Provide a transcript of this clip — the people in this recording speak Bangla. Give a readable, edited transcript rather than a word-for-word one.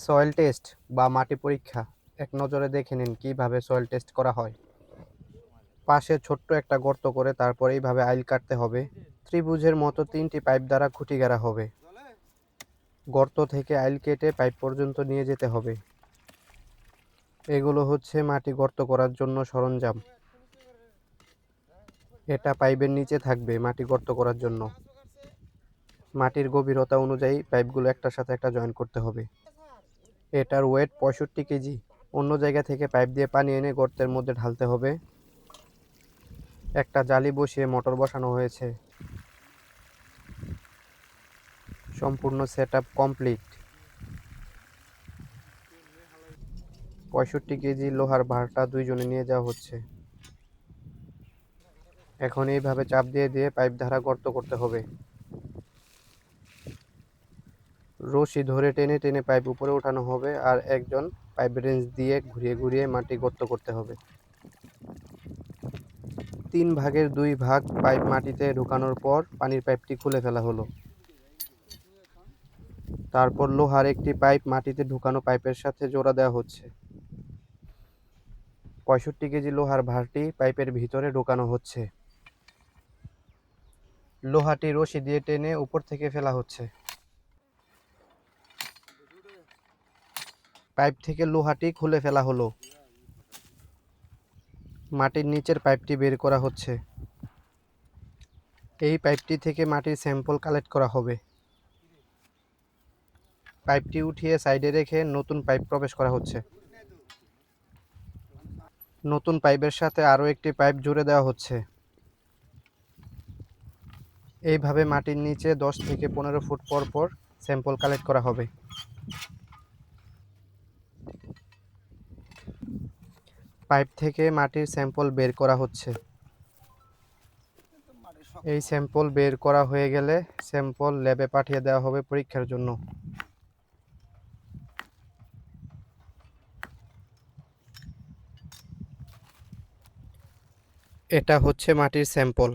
সয়েল টেস্ট বা মাটি পরীক্ষা এক নজরে দেখে নিন কিভাবে সয়েল টেস্ট করা হয়। পাশে ছোট্ট একটা গর্ত করে তারপর এইভাবে আইল কাটতে হবে। ত্রিভুজের মতো 3টি পাইপ দ্বারা খুঁটি গাড়া হবে। গর্ত থেকে আইল কেটে পাইপ পর্যন্ত নিয়ে যেতে হবে। এগুলো হচ্ছে মাটি গর্ত করার জন্য সরঞ্জাম। এটা পাইপের নিচে থাকবে মাটি গর্ত করার জন্য। মাটির গভীরতা অনুযায়ী পাইপগুলো একটার সাথে একটা জয়েন করতে হবে। এটার ওয়েট 65 কেজি। অন্য জায়গা থেকে পাইপ দিয়ে পানি এনে গর্তের মধ্যে ঢালতে হবে। একটা জালি বসিয়ে মোটর বসানো হয়েছে। সম্পূর্ণ সেটআপ কমপ্লিট। 65 কেজি লোহার ভারটা দুইজনে নিয়ে যাওয়া হচ্ছে। এখন এইভাবে চাপ দিয়ে দিয়ে পাইপ দ্বারা গর্ত করতে হবে। রশি ধরে টেনে টেনে পাইপ উপরে উঠানো হবে আর একজন পাইপ রেঞ্চ দিয়ে ঘুরিয়ে ঘুরিয়ে মাটি গর্ত করতে হবে। 3 ভাগের 2 ভাগ পাইপ মাটিতে ঢোকানোর পর পানির পাইপটি খুলে ফেলা হলো। তারপর লোহার একটি পাইপ মাটিতে ঢুকানো পাইপের সাথে জোড়া দেওয়া হচ্ছে। 65 কেজি লোহার ভারটি পাইপের ভিতরে ঢোকানো হচ্ছে। লোহাটি রশি দিয়ে টেনে উপর থেকে ফেলা হচ্ছে। পাইপ থেকে লোহাটি খুলে ফেলা হলো। মাটির নিচের পাইপটি বের করা হচ্ছে। এই পাইপটি থেকে মাটির স্যাম্পল কালেক্ট করা হবে। পাইপটি উঠিয়ে সাইডে রেখে নতুন পাইপ প্রবেশ করা হচ্ছে। নতুন পাইপের সাথে আরও একটি পাইপ জুড়ে দেওয়া হচ্ছে। এইভাবে মাটির নিচে 10 থেকে 15 ফুট পর পর স্যাম্পল কালেক্ট করা হবে। পাইপ থেকে মাটির স্যাম্পল বের করা হচ্ছে। এই স্যাম্পল বের করা হয়ে গেলে স্যাম্পল ল্যাবে পাঠিয়ে দেওয়া হবে পরীক্ষার জন্য। এটা হচ্ছে মাটির স্যাম্পল।